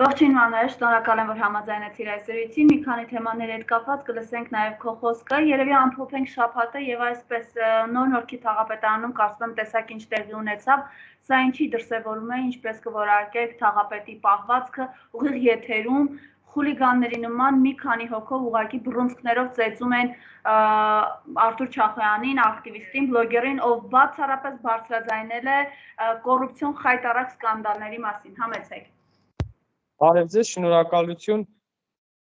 Ողջույն Մանուել, շնորհակալ եմ, որ համաձայնեցիր այս զրույցին։ Մի քանի թեմաների հետ կապված կլսենք նաև քո խոսքը։ Երևի ամփոփենք շաբաթը եւ այսպես նոր-նորքի թաղապետարանում կարծում եմ տեսակ ինչ տեղի ունեցավ։ Սա ինչի դրսևորում է, ինչպես կորարկեք թաղապետի պահվածքը ուղիղ եթերում խուլիգանների նման մի քանի հոգով ուղակի բռունցքներով ծեծում են Արթուր Չախոյանին, ակտիվիստին, բլոգերին, ով բացառապես բարձրաձայնել է կոռուպցիոն խայտառակ սկանդալների մասին։ Համեցեք։ Բարև ձեզ, շնորհակալություն։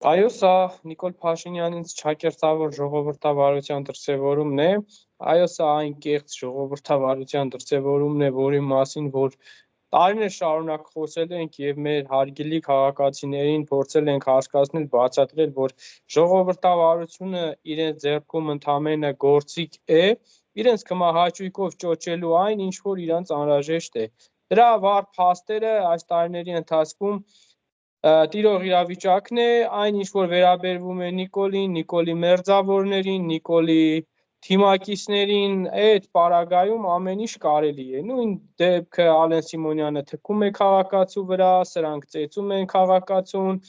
Այո, սա Նիկոլ Փաշինյանին ճակերտավոր ժողովրդավարության դրսևորումն է։ Այո, սա այն կեղծ ժողովրդավարության դրսևորումն է, որի մասին որ տարիներ շարունակ խոսել ենք եւ մեր հարգելի քաղաքացիներին փորձել ենք հասկացնել, բացատրել, որ ժողովրդավարությունը իրենց ձեռքում ընդամենը գործիք է, իրենց կմահաճույքով ճոճելու այն, ինչ որ իրանց անհրաժեշտ է։ Դրա վառ փաստերը այս տարիների ընթացքում տիրող իրավիճակն է, այն ինչ որ վերաբերվում է Նիկոլին, Նիկոլի մերձավորներին, Նիկոլի թիմակիցներին, այդ պարագայում ամեն ինչ կարելի է։ Նույն դեպքը Ալեն Սիմոնյանը թքում է քաղաքացու վրա, սրանք ծեծում են քաղաքացուն,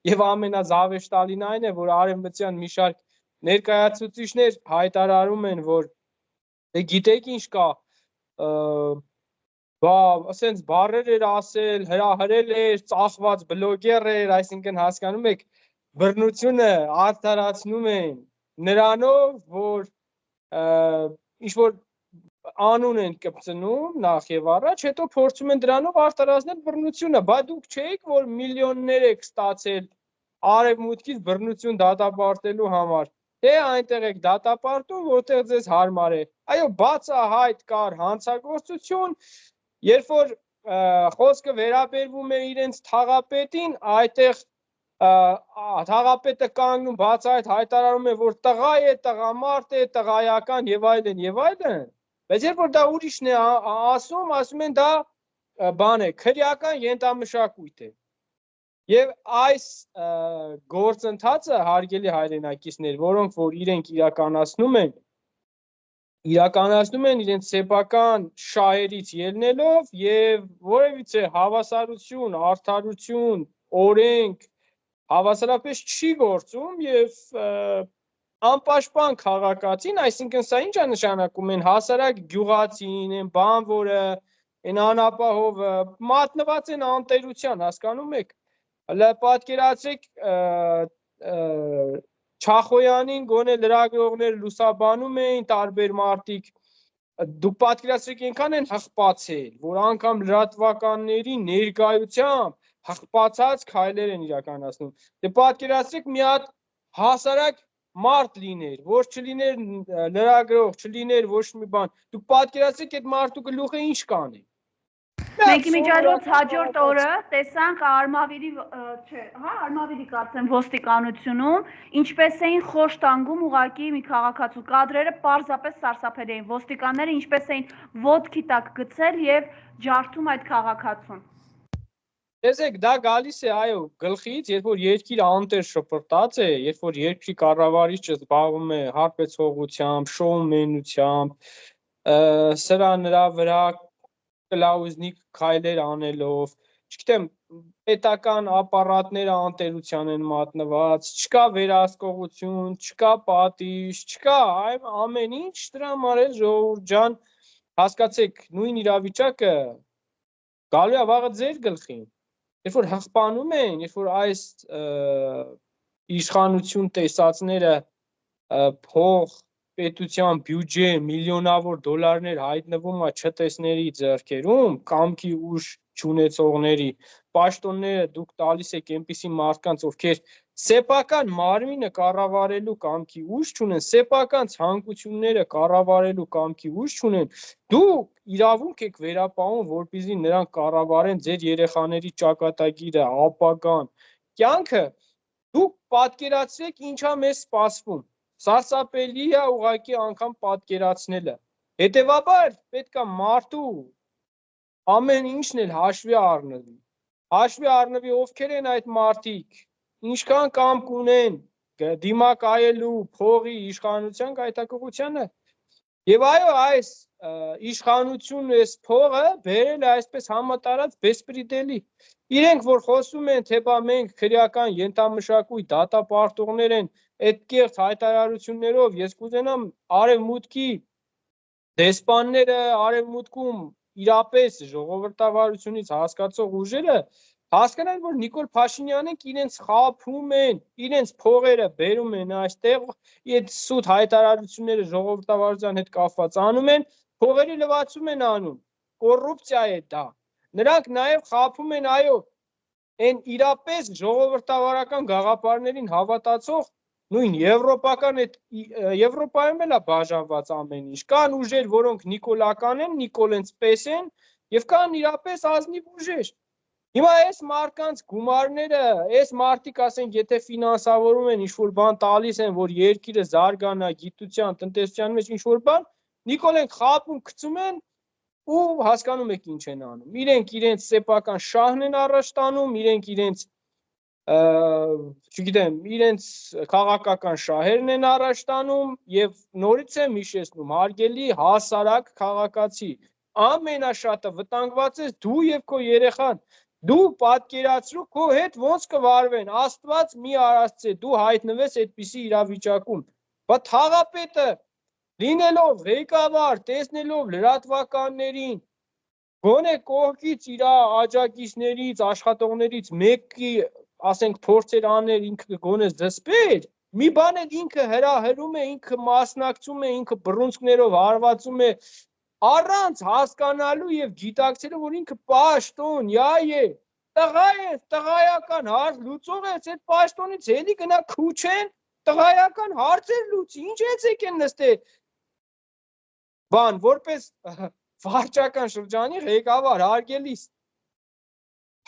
եւ ամենազավեշտալին այն է, որ արևմտյան մի շարք ներկայացուցիչներ հայտարարում են, որ դե գիտեք ինչ կա, ասենց բառեր էր ասել, հրահրել էր, ծախված բլոգեր էր, այսինքն հասկանում եք, բռնությունը արդարացնում են նրանով, որ ինչ որ անուն են կպցնում նախ եւ առաջ, հետո փորձում են դրանով արդարացնել բռնությունը, բա դուք չէիք, որ միլիոններ եք ստացել արևմուտքից բռնություն դատապարտելու համար, թե այնտեղ եք դատապարտում, որտեղ ձեզ հարմար է։ Այո, բացահայտ կար հանցագործություն, երբ որ խոսքը վերաբերվում է իրենց թաղապետին, այդտեղ թաղապետը կանգնում բացահայտ հայտարարում է, որ տղա է, տղամարդ է, տղայական եւ այլն եւ այլն, բայց երբ որ դա ուրիշն է ասում են դա բան է, քրեական ենթամշակույթ է։ Եվ այս գործընթացը հարգելի հայրենակիցներ, որոնք որ իրենք իրականացնում են իրենց սեփական շահերից ելնելով եւ որևիցե հավասարություն, արդարություն, օրենք հավասարապես չի գործում եւ անպաշտպան քաղաքացին, այսինքն սա ինչ է նշանակում, են հասարակ գյուղացին, են բանվորը, են անապահովը մատնված են անտերության, հասկանում եք։ Հələ պատկերացրեք Չախոյանին գոնե լրագրողներ լուսաբանում էին տարբեր մարտիկ, դուք պատկերացրեք այնքան են հղպացել, որ անգամ լրատվականների ներկայությամբ հղպացած քայլեր են իրականացնում։ Դե պատկերացրեք մի հատ հասարակ մարդ լիներ, որ չլիներ լրագրող, չլիներ ոչ մի բան, դուք պատկերացրեք այդ մարդու գլուխը ինչ կաներ։ Մենք իմիջիայլոց հաջորդ օրը տեսանք Արմավիրի կարծեմ ոստիկանությունում, ինչպես էին խոշտանգում ուղակի մի քաղաքացու, կադրերը պարզապես սարսափելի էին, ոստիկանները ինչպես էին ոտքի տակ գցել եւ ջարդում այդ քաղաքացուն։ Տեսեք, դա գալիս է, այո, գլխից, երբ որ երկիրը անտեր շփրտած է, երբ որ երկրի կառավարիչը զբաղվում է հարբեցողությամբ, շոումենությամբ, սրա նրա վրա կլաուզնիկ քայլեր անելով, չգիտեմ, պետական ապարատները անտերության են մատնված, չկա վերահսկողություն, չկա պատիժ, չկա ամեն ինչ, դրա համար էլ ժողովուրդ ջան, հասկացեք, նույն իրավիճակը գալու է վաղը ձեր գլխին, երբ որ հղպանում են, երբ որ այս իշխանություն տեսածները փող պետության բյուջե միլիոնավոր դոլարներ հայտնվում է չտեսների ձեռքերում, կամքի ուժ չունեցողների, պաշտոնները դուք տալիս եք այնպիսի մարդկանց, ովքեր սեփական մարմինը կառավարելու կամքի ուժ չունեն, սեփական ցանկությունները կառավարելու կամքի ուժ չունեն, դուք իրավունք եք վերապահում, որպեսզի նրանք կառավարեն ձեր երեխաների ճակատագիրը, ապագան, կյանքը, դուք պատկերացրեք ինչա մեզ սպասվում։ Սարսափելի է ուղղակի անգամ պատկերացնելը։ Հետևաբար պետք է մարդու ամեն ինչն էլ հաշվի առնվի։ Հաշվի առնվի ովքեր են այդ մարդիկ, ինչքան կամք ունեն դիմակայելու փողի, իշխանության գայթակղությանը։ Եվ այո, այս իշխանությունն այս փողը բերել է այսպես համատարած բեսպրիդելի։ Իրենք որ խոսում են, թե բա մենք քրեական ենթամշակույթ դատապարտողներ են, այդ կեղծ հայտարարություններով ես կուզենամ արևմուտքի դեսպանները, արևմուտքում իրապես ժողովրդավարությունից հասկացող ուժերը հասկանան, որ Նիկոլ Փաշինյանին իրենց խաբում են, իրենց փողերը բերում են այստեղ, այդ սուտ հայտարարությունները ժողովրդավարության հետ կապված անում են, փողերի լվացում են անում, կոռուպցիա է դա։ Նրանք նաև խաբում են, այո, այն իրապես ժողովրդավարական գաղափարներին հավատացող նույն եվրոպական Եվրոպայում էլ է բաժանված ամեն ինչ։ Կան ուժեր, որոնք նիկոլական են, նիկոլենց պես են, եւ կան իրապես ազնիվ ուժեր։ Հիմա այս մարդկանց գումարները, այս մարդիկ ասենք, եթե ֆինանսավորում են ինչ-որ բան տալիս են, որ երկիրը զարգանա, գիտության, տնտեսության մեջ ինչ-որ բան, Նիկոլեն խաբում գցում են ու հասկանում եք ինչ են անում։ Իրենք իրենց սեփական շահն են առաջ տանում, իրենք իրենց չգիտեմ, իրենց քաղաքական շահերն են առաջ տանում եւ նորից եմ հիշեցնում, հարգելի հասարակ քաղաքացի, ամենաշատը վտանգված ես դու եւ քո երեխան։ Դու պատկերացրու քո հետ ոնց կվարվեն, Աստված մի արածցե, դու հայտնվես այդպիսի իրավիճակում։ Բա թաղապետը լինելով ղեկավար, տեսնելով լրատվականներին, գոնե կողքից իր աջակիցներից, աշխատողներից մեկի, ասենք, փորձեր աներ, ինքը գոնե զսպեր, մի բան էլ ինքը հրահրում է, ինքը մասնակցում է, ինքը բռունցքներով հարվածում է, առանց հասկանալու եւ գիտակցելու, որ ինքը պաշտոն, է, տղա է, տղայական հարց լուծող է, այդ պաշտոնից էլի գնա քուչեն, տղայական հարցեր լուծի, ինչ ես եկել նստել, բան, որպես վարչական շրջանի ղեկավար, հարգելիս,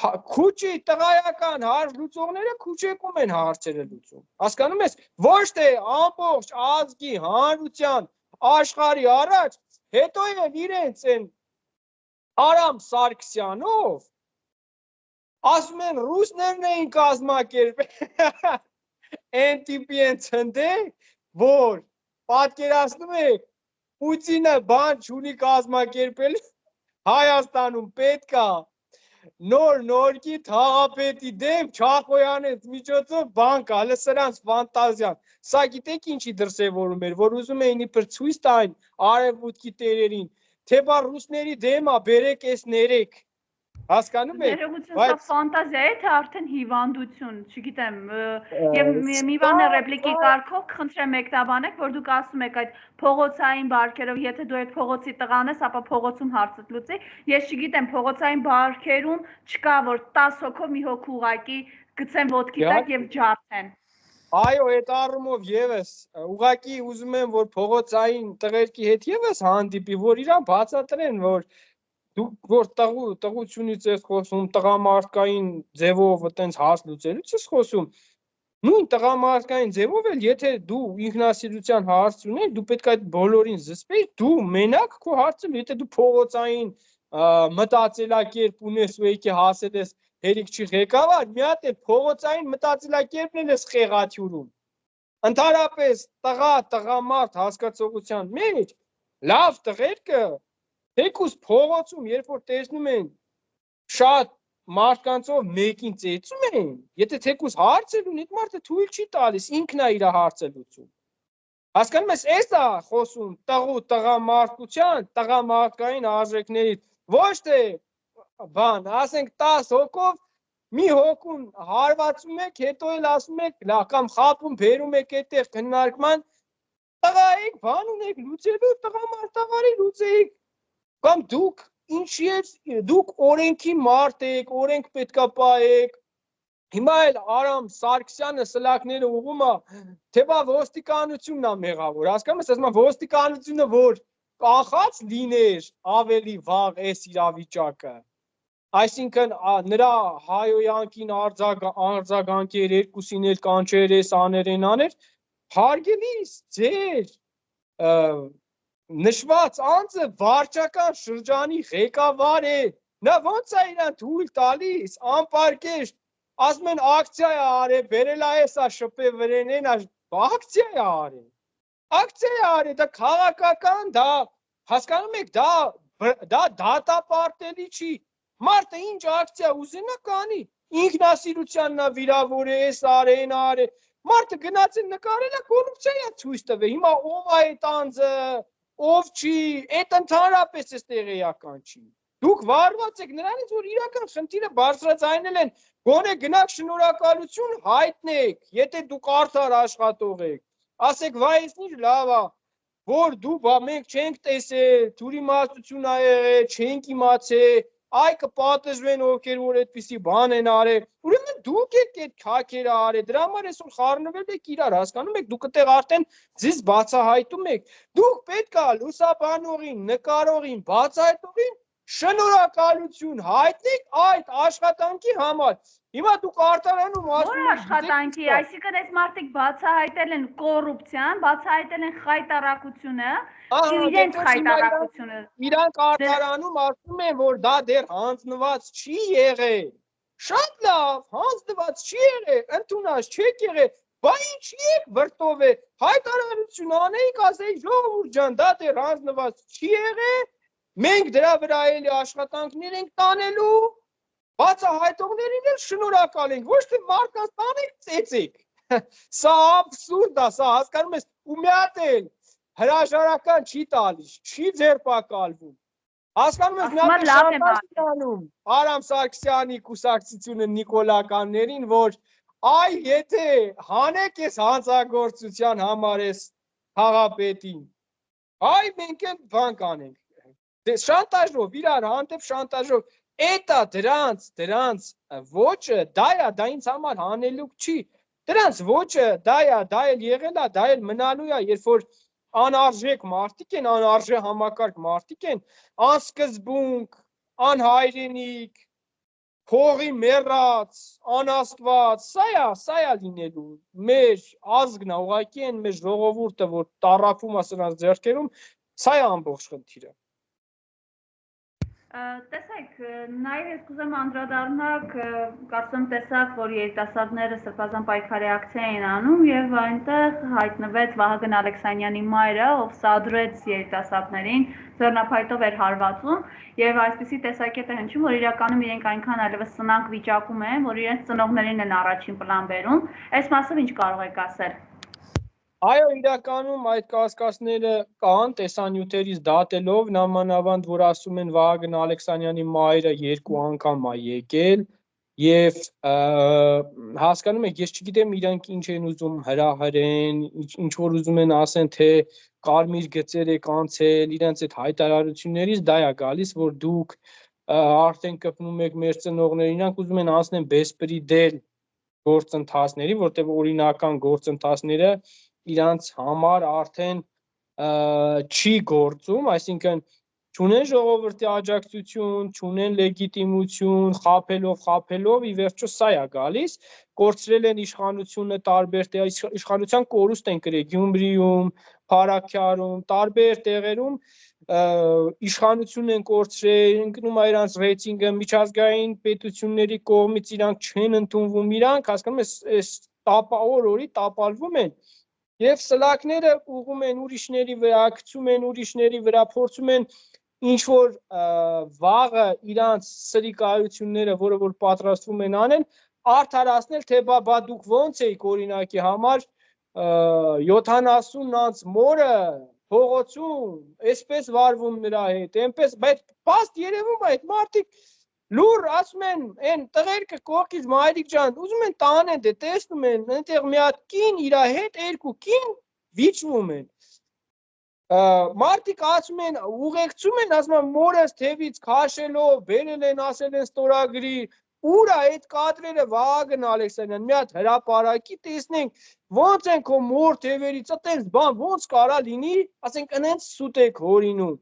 քուչի տղայական հարց լուծողները քուչեկում են հարցերը լուծում, հասկանում ես, ոչ թե ամբողջ ազգի, հանրության, աշխարհի առաջ, հետո էլ իրենց են Արամ Սարգսյանով, ասում են ռուսներն էին կազմակերպել, այն տիպի են ցնդել, որ պատկերացնում եք, Պուտինը բան չունի կազմակերպել, Հայաստանում պետքա նոր-նորքի թաղապետի դեմ Չախոյանից միջոցով բան կա, հələ սրանց ֆանտազիան։ Սա գիտեք ինչի դրսևորում էր, որ ուզում էին իբր ցույց տային արևմուտքի տերերին, թե բա ռուսների դեմ է, բերեք էս ներեք։ Հասկանում եք, բայց սա ֆանտազիա է, թե արդեն հիվանդություն, չգիտեմ, եւ մի բան է ռեպլիկի կարգով, խնդրեմ մեկնաբանեք, որ դուք ասում եք այդ փողոցային բարքերով, եթե դու այդ փողոցի տղան ես, ապա փողոցում հարցդ լուծի, ես չգիտեմ, փողոցային բարքերում չկա, որ 10 հոգով մի հոգ ուղակի գցեն ոտքի տակ եւ ջարդեն։ Այո, այդ առումով եւս ուղակի ուզում եմ, որ փողոցային տղերքի հետ եւս հանդիպի, որ իրան բացատրեն, որ դուք որ տղությունից ես խոսում, տղամարդկային ձևով այտենց հարց լուծելուց ես խոսում, նույն տղամարդկային ձևով էլ եթե դու ինքնասիրության հարց ունես, դու պետք է այդ բոլորին զսպես, դու մենակ քո հարցը, եթե դու փողոցային մտածելակերպ ունես ու եկե հասել ես հերիք չի ղեկավար, մի հատ է փողոցային մտածելակերպն էլ ես խեղաթյուրում։ Ընդհանրապես տղամարդ հասկացողության մեջ լավ տղերքը թեկուզ փողոցում, երբ որ տեսնում են շատ մարդկանցով մեկին ծեծում են, եթե թեկուզ հարցեր ունի, այդ մարդը թույլ չի տալիս, ինքն է իր հարցը լուծում։ Հասկանում ես, էս է խոսում տղամարդկության, տղամարդկային արժեքներից, ոչ թե բան, ասենք 10 հոգով մի հոգուն հարվածում եք, հետո էլ ասում եք, լավ, կամ խաբում բերում եք այդտեղ քննարկման, տղա եք, բան ունեք լուծելու, տղամարդավարի լուծեիք, կամ դուք ինչի եք, դուք օրենքի մարդ եք, օրենք պետքա պահեք, հիմա էլ Արամ Սարգսյանը սլակները ուղում է, թե բա ոստիկանությունն է մեղավոր, հասկանում ես, ասում եմ ոստիկանությունը, որ կախած լիներ ավելի վաղ այս իրավիճակը, այսինքն նրա հայոյանքին արձագանքեր, երկուսին էլ կանչեր, էս աներ, են աներ, հարգելիս, ձեր նշված անձը վարչական շրջանի ղեկավար է, նա ոնց է իրան թույլ տալիս, անպարկեշտ, ասում են ակցիա է արել, բերել է էսա շփե վրենեն, ակցիա է արել, ակցիա է արել, դա քաղաքական, դա հասկանում եք, դա դատապարտելի չի։ Մարդը ինչ ակցիա ուզենա կանի, ինքնասիրությանն է վիրավոր է, էս արե, այն արե։ Մարդը գնաց է նկարել է կոռուպցիա է ցույց տվել։ Հիմա ով է այդ անձը, ով չի, այդ ընդհանրապես էս տեղեական չի։ Դուք վարված եք նրանից, որ իրական խնդիրը բարձրացնել են, գոնե գնաք շնորհակալություն հայտնեք, եթե դուք արդար աշխատող եք, ասեք վայ էս ինչ լավ է, որ դու մենք չենք տեսել, թյուրիմացություն ա եղել, չենք իմացել, այ կպատժվեն ովքեր որ այդպիսի բան են արել, ուրեմն դուք եք այդ քաքերը արել, դրա համար այսօր խառնվել եք իրար, հասկանում եք, դուք այդտեղ արդեն ձեզ բացահայտում եք, դուք պետք է լուսաբանողին, նկարողին, բացահայտողին շնորհակալություն հայտնեք այդ աշխատանքի համար։ Հիմա դուք արտարանում ասում եք աշխատանքի, այսինքն այս մարդիկ բացահայտել են կոռուպցիան, բացահայտել են խայտարակությունը, իրենց խայտարակությունը։ Իրանք արտարանում ասում են, որ դա դեռ հանձնված չի եղել։ Շատ լավ, հանձնված չի եղել, ընդունած չեք եղել, բա ինչի եք վրտով է, հայտարարություն անեիք, ասեիք ժողովուրդ ջան, դա դեռ հանձնված չի եղել, մենք դրա վրա էլի աշխատանքներ ենք տանելու, բացահայտողներին էլ շնորհակալ ենք, ոչ թե մարդկանց տանեք ծեծեք։ Սա աբսուրդ է, սա հասկանում ես, ու մի հատ էլ հրաժարական չի տալիս, չի ձերբակալվում։ Հասկանում ես, մի հատ շանտաժ անում Արամ Սարգսյանի կուսակցությունը նիկոլականներին, որ այ եթե հանեք ես հանցագործության համար ես քաղաքապետին, այ մենք էլ բան կանենք։ Շանտաժով, իրար հանդեպ շանտաժով, էտա դրանց ոճը, դա ինձ համար հանելուկ չի, դրանց ոճը, դա էլ եղել է, դա էլ մնալու է, երբ որ անարժեք մարդիկ են, անարժե համակարգ մարդիկ են, անսկզբունք, անհայրենիք, փողի մեռած, անաստված, սա է լինելու, մեր ազգն է, ուղղակի են մեր ժողովուրդը, որ տառապում է սրանց ձեռքերում, սա է ամբողջ խնդիրը։ Տեսեք, նաև ես կուզեմ անդրադառնալ, կարծում տեսակ, որ երիտասարդները սրբազան պայքարի ակցիա են անում եւ այնտեղ հայտնվեց Վահագն Ալեքսանյանի մայրը, ով սադրեց երիտասարդներին, ձեռնափայտով էր հարվածում եւ այսպիսի տեսակետ է հնչում, որ իրականում իրենք այնքան այլևս սնանկ վիճակում են, որ իրենց ծնողներին են առաջին պլան բերում։ Այս մասով ինչ կարող եք ասել։ Այո, իրականում այդ կասկածները կան տեսանյութերից դատելով, նամանավանդ, որ ասում են Վահագն Ալեքսանյանի մայրը 2 անգամ է եկել եւ հասկանում եք, ես չգիտեմ իրանք ինչ են ուզում հրահրեն, ինչ որ ուզում են ասեն, թե կարմիր գծեր եք անցել, իրենց այդ հայտարարություններից դա է գալիս, որ դուք արդեն կպնում եք մեր ծնողներին, իրանք ուզում են անցնեն բեսպրիդել գործընթացների, որտեղ օրինական գործընթացները իրանց համար արդեն չի գործում, այսինքն չունեն ժողովրդի աջակցություն, չունեն լեգիտիմություն, խաբելով, ի վերջո սա է գալիս, կորցրել են իշխանությունը տարբեր իշխանության կորուստ են կրել Գյումրիում, Փարաքյարում, տարբեր տեղերում իշխանություն են կորցրել, ընկնում է իրանց ռեյտինգը, միջազգային պետությունների կողմից իրանք չեն ընդունվում, իրանք հասկանում ես օրի տապալվում են եւ սլակները ուղում են ուրիշների վրա, գցում են ուրիշների վրա, փորձում են ինչ որ վաղը իրանց սրիկայությունները, որը որ պատրաստվում են անել, արդարացնել, թե բա դուք ոնց եք օրինակի համար 70-անց մորը փողոցում, այսպես վարվում նրա հետ, այնպես, բայց փաստ երևում է այդ մարդիկ լուր ասում են, այն տղերքը կողքից մայրիկ ջան, ուզում են տանեն, դե տեսնում են, այնտեղ մի հատ կին իր հետ 2 կին վիճվում են։ Մարդիկ ասում են, ուղեկցում են, ասում են մորս թևից քաշելով, բերել են, ասել են ստորագրի, ուր է այդ կադրերը Վահագն Ալեքսանյան, մի հատ հրապարակի տեսնենք, ոնց են քո մոր թևերից, այտենց բան ոնց կարա լինի, ասենք այնց սուտ եք հորինում։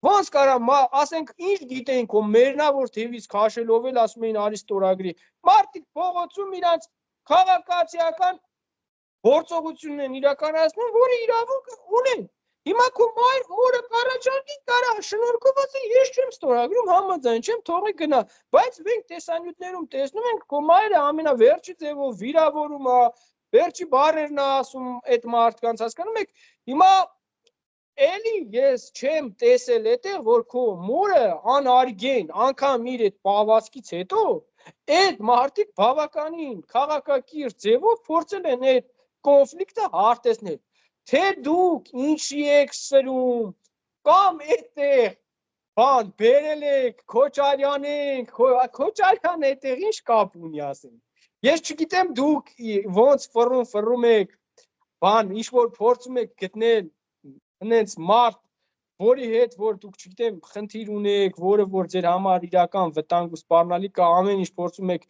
Ոնց կարա, ասենք ինչ գիտենք, որ մերնավոր թևից քաշելով էլ ասում էին արի ստորագրի։ Մարդիկ փողոցում իրանց քաղաքացիական գործողությունն են իրականացնում, որը իրավունք ունեն։ Հիմա քո մորը կառաջարկի կարա, շնորհքով ասի, ես չեմ ստորագրում, համաձայն չեմ, թողի գնա, բայց մենք տեսանյութներում տեսնում ենք, քո մայրը ամենավերջի ձևով վիրավորում է, վերջի բառերն է ասում այդ մարդկանց, հասկանում եք, հիմա էլի ես չեմ տեսել այդտեղ, որ քո մորը անարգեն, անգամ իր այդ պահվածքից հետո, այդ մարդիկ բավականին քաղաքակիրթ ձևով փորձել են այդ կոնֆլիկտը հարթեցնել, թե դուք ինչի եք սրում, կամ այդտեղ բան բերել եք, Քոչարյանենք, Քոչարյանը այդտեղ ինչ կապ ունի ասեմ։ Ես չգիտեմ դուք ոնց ֆռում եք, բան ինչ որ փորձում եք գտնել հենց մարդ, որի հետ որ դուք չգիտեմ խնդիր ունեք, որը որ ձեր համար իրական վտանգ ու սպառնալիք կա, ամեն ինչ փորձում եք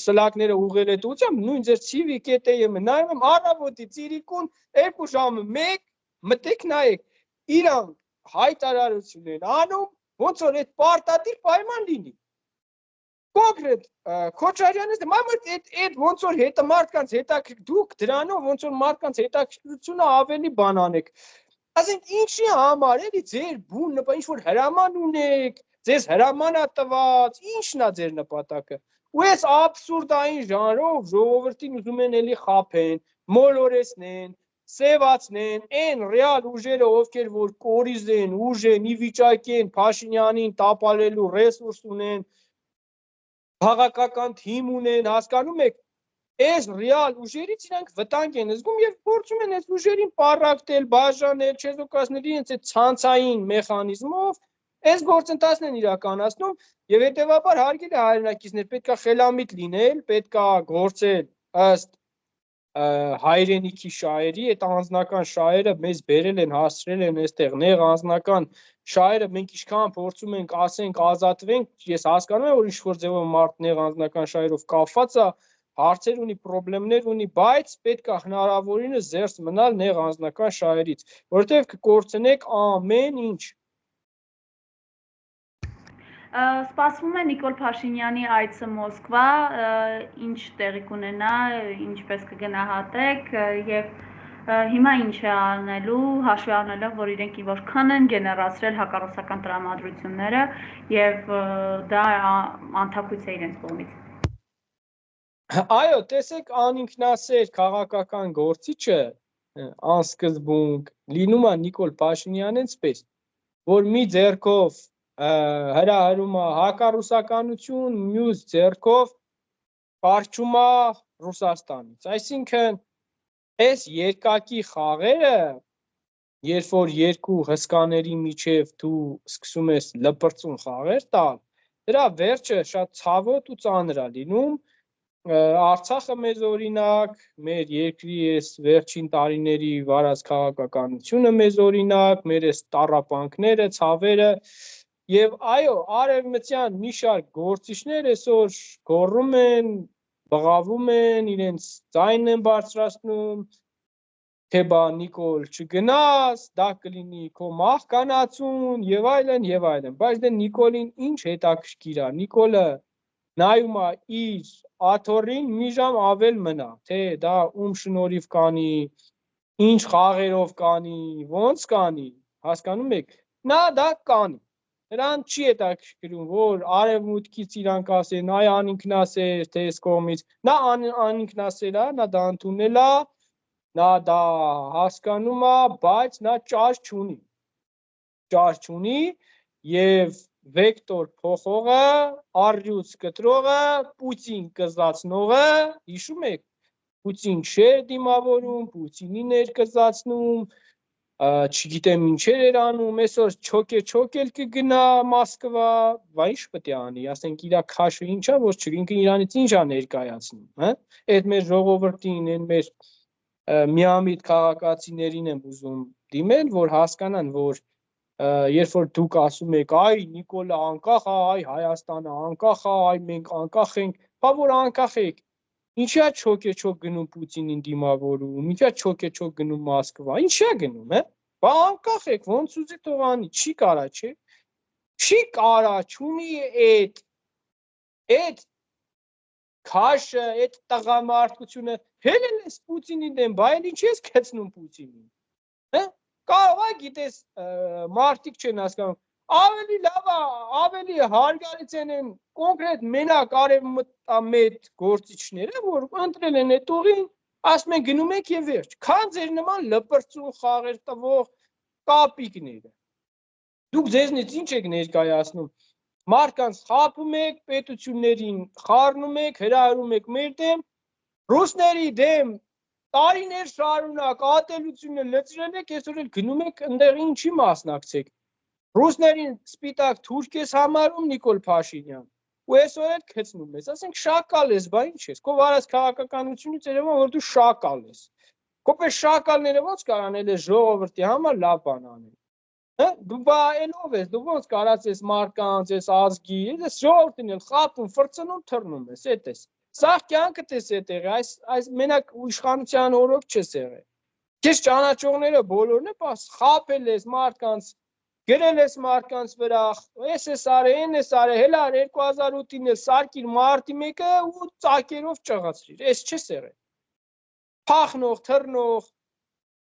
սլակները ուղղել այդ ուղղությամբ, նույն ձեր ցիվիկ էտեյը նայում եմ առավոտի ծիրիկուն 2 ժամը 1 մտեք նայեք, իրանք հայտարարություն են անում, ոնց որ այդ պարտադիր պայման լինի։ Կոնկրետ Քոչարյանից մամուտ այդ ոնց որ հետը մարդկանց հետաքրքիր դուք դրանով ոնց որ մարդկանց հետաքրքրությունը ավելի բան անեք։ Ասենք ինչի համար էլի ձեր բուն նպատակ ինչ որ հրաման ունեք, ձեզ հրամանա տված, ինչն է ձեր նպատակը։ Ու այս աբսուրդային ժանրով ժողովրդին ուզում են էլի խափեն, մոլորեսնեն, սևացնեն, այն ռեալ ուժերը, ովքեր որ կորիզեն, ուժ են, ի վիճակի են Փաշինյանին տապալելու ռեսուրս ունեն, քաղաքական թիմ ունեն, հասկանում եք, այս ռեալ ուժերից իրանք վտանգ են զգում եւ փորձում են այս ուժերին պարակտել, բաժանել, չեզոքացնել իրենց այդ ցանցային մեխանիզմով, այս գործընթացն են իրականացնում եւ հետեւաբար հարգելի հայրենակիցներ, պետքա խելամիտ լինել, պետքա գործել ըստ հայրենիքի շահերի, այդ անձնական շահերը մեզ բերել են, հասցրել են այստեղ նեղ անձնական շահերը մենք ինչքան փորձում ենք ասենք ազատվենք, ես հասկանում եմ որ ինչ որ ձևով մարդ նեղ անձնական շահերով կապված է, հարցեր ունի, խնդիրներ ունի, բայց պետք է հնարավորինս զերծ մնալ նեղ անձնական շահերից, որովհետև կկորցնեք ամեն ինչ։ Սպասվում է Նիկոլ Փաշինյանի այցը Մոսկվա, ինչ տեղի կունենա, ինչպես կգնահատեք եւ հիմա ինչ է անելու, հաշվի առնելով, որ իրենք որքան են գեներացրել հակառուսական տրամադրությունները եւ դա անթակույց է իրենց կողմից։ Այո, տեսեք, անինքնասեր քաղաքական գործիչը անսկզբունք լինում է Նիկոլ Փաշինյանից պես, որ մի ձեռքով հրահրում է հակառուսականություն, մյուս ձեռքով պարչում է Ռուսաստանից։ Այսինքն, այս երկակի խաղերը, երբ որ երկու հսկաների միջև դու սկսում ես լպրծուն խաղեր տալ, դրա վերջը շատ ցավոտ ու ծանր է լինում։ Արցախը մեզ օրինակ, մեր երկրի այս վերջին տարիների վարած քաղաքականությունը մեզ օրինակ, մեր այս տառապանքները, ցավերը եւ այո, արևմտյան մի շարք գործիչներ այսօր գոռում են, բղավում են, իրենց ձայնն են բարձրացնում, թե բա Նիկոլ չգնաս, դա կլինի քո մահկանացուն եւ այլն, բայց դե Նիկոլին ինչ հետաքրքիր է, Նիկոլը նայում է իր աթոռին մի ժամ ավել մնա, թե դա ում շնորհիվ կանի, ինչ խաղերով կանի, ոնց կանի, հասկանում եք, նա դա կանի, նրան չի հետաքրքրում, որ արևմուտքից իրանք ասեն, այ անինքնասեր, թե այս կողմից, նա անինքնասեր է, նա դա ընդունել է, նա դա հասկանում է, բայց նա ճար չունի եւ վեկտոր փոխողը, առյուծ կտրողը, Պուտին կզացնողը, հիշում եք, Պուտին չէր դիմավորում, Պուտինին էր կզացնում, չգիտեմ ինչեր էր անում, այսօր չոքել կգնա Մոսկվա, բա ինչ պետք է անի, ասենք իրա քաշը ինչա, որ ինքն իրանից ինչ է ներկայացնում, հա, այդ մեր ժողովրդին, այն մեր միամիտ քաղաքացիներին եմ ուզում դիմել, որ հասկանան, որ երբ որ դուք ասում եք, այ Նիկոլը անկախ է, այ Հայաստանը անկախ է, այ մենք անկախ ենք, բա որ անկախ եք, ինչի է չոք գնում Պուտինին դիմավորում, ինչի է չոք գնում Մոսկվա, ինչի է գնում, հա, բա անկախ եք, ոնց ուզի թող անի, չի կարա, չէ, չի կարա, չունի այդ քաշը, այդ տղամարդկությունը, հելել ես Պուտինին դեմ, բա էլ ինչի ես գցնում Պուտինին, հա, կարող է գիտես մարդիկ չեն հասկանում, ավելի լավ է, ավելի հարգալից են կոնկրետ մենակ արևմտամետ գործիչները, որ ընտրել են այդ ուղին, ասում են գնում եք եւ վերջ, քան ձեր նման լպրծուն խաղեր տվող կապիկները։ Դուք ձեզնից ինչ եք ներկայացնում։ Մարդկանց խաբում եք, պետություններին խառնում եք, հրահրում եք մեր դեմ, ռուսների դեմ տարիներ շարունակ ատելությունը լծրել եք, այսօր էլ գնում եք ընդեղ ինչի մասնակցեք։ Ռուսներին սպիտակ թուրք ես համարում Նիկոլ Փաշինյան, ու այսօր էլ գցնում ես, ասենք շակալ ես, բա ինչ ես, քո վարած քաղաքականությունից երևում որ դու շակալ ես։ Քո պես շակալները ո՞նց կարան էլ ժողովրդի համար լավ բան անել։ Բա ելով ես, դու ո՞նց կարած ես մարկանց, ես ազգի, ես ժողովրդին էլ խապում, ֆրծնում, թռնում ես, էդ ես։ Սա կյանքդ ես այդտեղ, այս մենակ իշխանության օրոք չես եղել։ Քեզ ճանաչողները բոլորն է, խապել ես մարդկանց, գրել ես մարդկանց վրա, ես արել, այն ես արել, հելար 2008-ին էլ սարկիր մարտի 1-ը ու ծակերով ճղացրիր, ես չես եղել։ Փախնող, թռնող,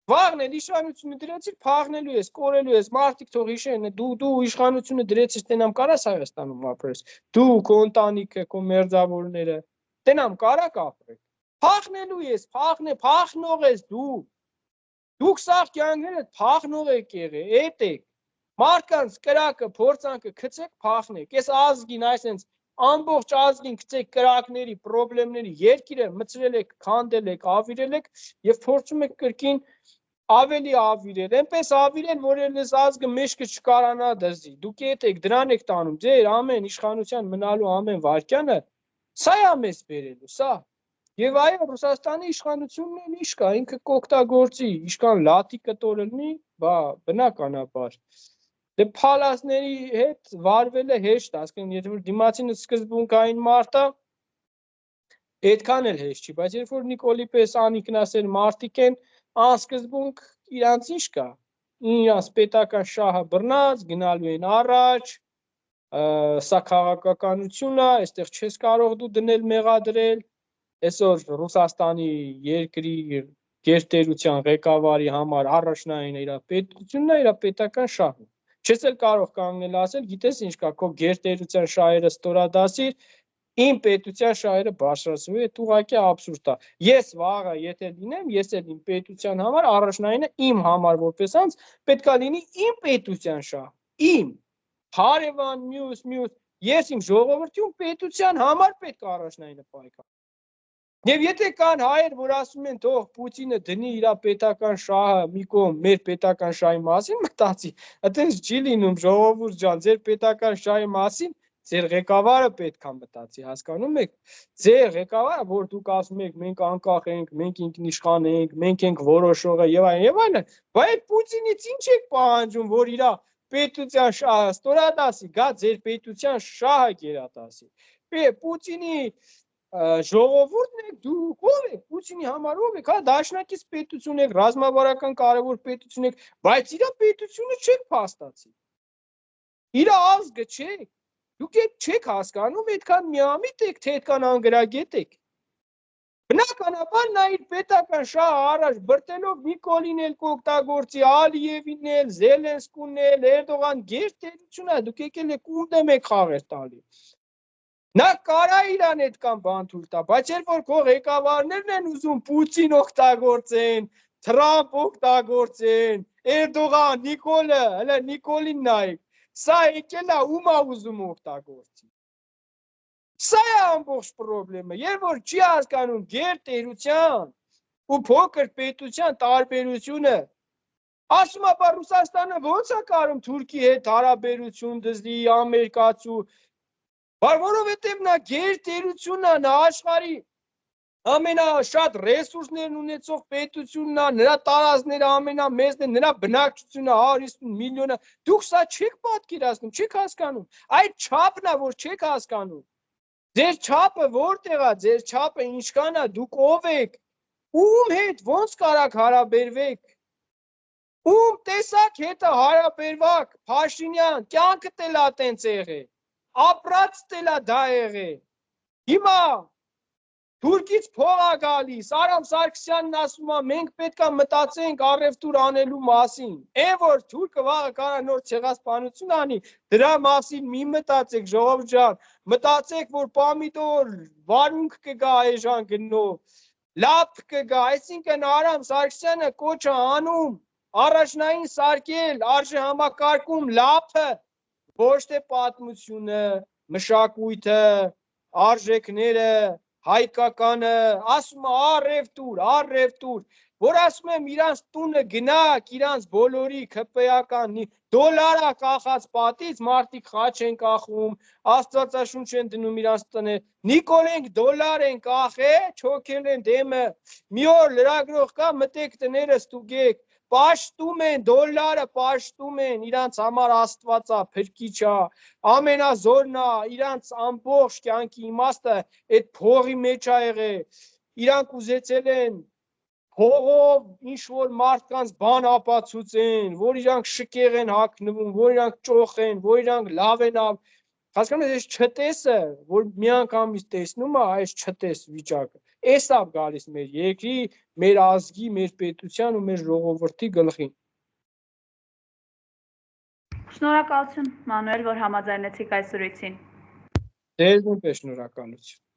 վաղն էլ իշխանությունը դրեցիր, փախնելու ես, կորելու ես, մարդիկ թող հիշեն, դու իշխանությունը դրեցիր, տենամ կարաս Հայաստանում ապրես, դու, քո ընտանիքը, քո մերձավորները, տենամ կարակ ապրեք, փախնելու ես, փախնող ես դուք սաղ կյանքներդ փախնող եք եղել, էդ եք, մարդկանց կրակը, փորձանքը գցեք, փախնեք, ես ազգին, այսենց ամբողջ ազգին գցեք կրակների, պրոբլեմների, երկիրը մցրել եք, քանդել եք, ավիրել եք եւ փորձում եք կրկին ավելի ավիրել, այնպես ավիրել, որ այս ազգը մեջքը չկարանա դզի, դուք ետ եք, դրան եք տանում, ձեր ամեն իշխանության մնալու ամեն վարկյանը, սա է մեզ բերելու, սա, եւ այո, Ռուսաստանի իշխանությունն էլ ինչ կա, ինքը կօգտագործի, իշքան լատի կտորելնի, բա բնականաբար, դե փալասների հետ վարվելը հեշտ, ասկեն, եթե որ դիմացինը սկզբունքային մարդ է, այդքան էլ հեշտ չի, բայց երբ որ Նիկոլի պես անիկնասեր մարդիկ են, անսկզբունք իրանց ինչ կա, իրանց պետական շահը բռնած, գնալու են առաջ, սա քաղաքականություն է, այստեղ չես կարող դու դնել մեղադրել, այսօր Ռուսաստանի երկրի գերտերության ղեկավարի համար առաջնային իր պետությունն է, իր պետական շահը։ Չես էլ կարող կանգնել ասել, գիտես ինչ կա, քո գերտերության շահերը ստորադասիր, իմ պետության շահերը բարձրացվի, այդ ուղղակի աբսուրդ է։ Ես վաղը եթե լինեմ, ես էլ իմ պետության համար առաջնայինը իմ համար որպես անձ պետք է լինի իմ պետության շահ, իմ հարևան մյուս, ես իմ ժողովրդի ու պետության համար պետք է առաջնայինը պայքարեմ։ Եվ եթե կան հայեր, որ ասում են թող Պուտինը դնի իր պետական շահը մի կողմ, մեր պետական շահի մասին մտածի, այդպես չի լինում ժողովուրդ ջան, ձեր պետական շահի մասին ձեր ղեկավարը պետք է մտածի, հասկանում եք, ձեր ղեկավարը, որ դուք ասում եք, մենք անկախ ենք, մենք ինքնիշխան ենք, մենք ենք որոշողը եւ այլն, բայց Պուտինից ինչ եք պահանջում, որ իր պետության շահը ստորադասի, գա ձեր պետության շահը գերադասի։ Պուտինի ժողովուրդն եք դուք, ով եք, Պուտինի համար ով եք, հա դաշնակից պետություն եք, ռազմավարական կարևոր պետություն եք, բայց իր պետությունը չեք փաստացի, իր ազգը չեք, դուք չեք հասկանում, այդքան միամիտ եք, թե այդքան անգրագետ եք, բնականաբար նա իր պետական շահը առաջ բրտելով Նիկոլին էլ կօգտագործի, Ալիևին էլ, Զելենսկուն էլ, Էրդողան գերտերությունը, դուք եկել եք ում դեմ եք խաղեր տալի։ Նա կարա իրան այդքան բան թույլ տա, բայց երբ որ քո ղեկավարներն են ուզում Պուտին օգտագործեն, Թրամփ օգտագործեն, Էրդողան, Նիկոլը, հələ Նիկոլին նայեք, սա եկել է ում է ուզում օգտագործի։ Սա է ամբողջ խնդրումը, երբ որ չի հասկանում գերտերության ու փոքր պետության տարբերությունը, ասում է, բա Ռուսաստանը ո՞նց է կարում Թուրքի հետ հարաբերություն դզի, ամերիկացու, որովհետև նա գերտերությունն է, նա աշխարհի ամենաշատ ռեսուրսներն ունեցող պետությունն է, նրա տարածքները ամենամեծն է, նրա բնակչությունը 150 միլիոն է, դուք սա չեք պատկերացնում, չեք հասկանում, այդ չափն է, որ չեք հասկանում, ձեր չափը որտեղ է, ձեր չափը ինչքան է, դուք ով եք, ում հետ ոնց կարաք հարաբերվեք, ում տեսակ հետը հարաբերվակ, Փաշինյան, կյանքը տելա տենց եղել, ապրած տելա դա եղել, հիմա Թուրքից փող է գալիս, Արամ Սարգսյանն ասում է, մենք պետք է մտածենք առևտուր անելու մասին, այն որ Թուրքը վաղը կարա նոր ցեղասպանություն անի, դրա մասին մի մտածեք ժողովուրդ ջան, մտածեք, որ պամիդոր վարունգ կգա այժմ գնով, լափ կգա, այսինքն Արամ Սարգսյանը կոչ է անում առաջնային սարքել արժեհամակարգում լափը, ոչ թե պատմությունը, մշակույթը, արժեքները, հայկականը, ասում է առևտուր, որ ասում եմ իրանց տունը գնաք, իրանց բոլորի քպեական դոլարա կախած պատից մարդիկ խաչ են կախում, աստվածաշունչ են դնում իրանց տներ, Նիկոլենք դոլար են կախել, չոքել են դեմը, մի օր լրագրող կա, մտեք տները ստուգեք, պաշտում են, դոլարը պաշտում են, իրանց համար աստվածա, փրկիչա, ամենազորնա, իրանց ամբողջ կյանքի իմաստը այդ փողի մեջ ա եղել, իրանք ուզեցել են փողով ինչ-որ մարդկանց բան ապացուցեն, որ իրանք շքեղ են հագնվում, որ իրանք ճոխ են, որ իրանք լավ են, հասկանում ես, չտեսը, որ միանգամից տեսնում է, այս չտես վիճակը, էս է գալիս մեր երկրի, մեր ազգի, մեր պետության ու մեր ժողովրդի գլխին։ Շնորհակալություն Մանուել, որ համաձայնեցիք այս զրույցին։ Ձեզ նույնպես շնորհակալություն։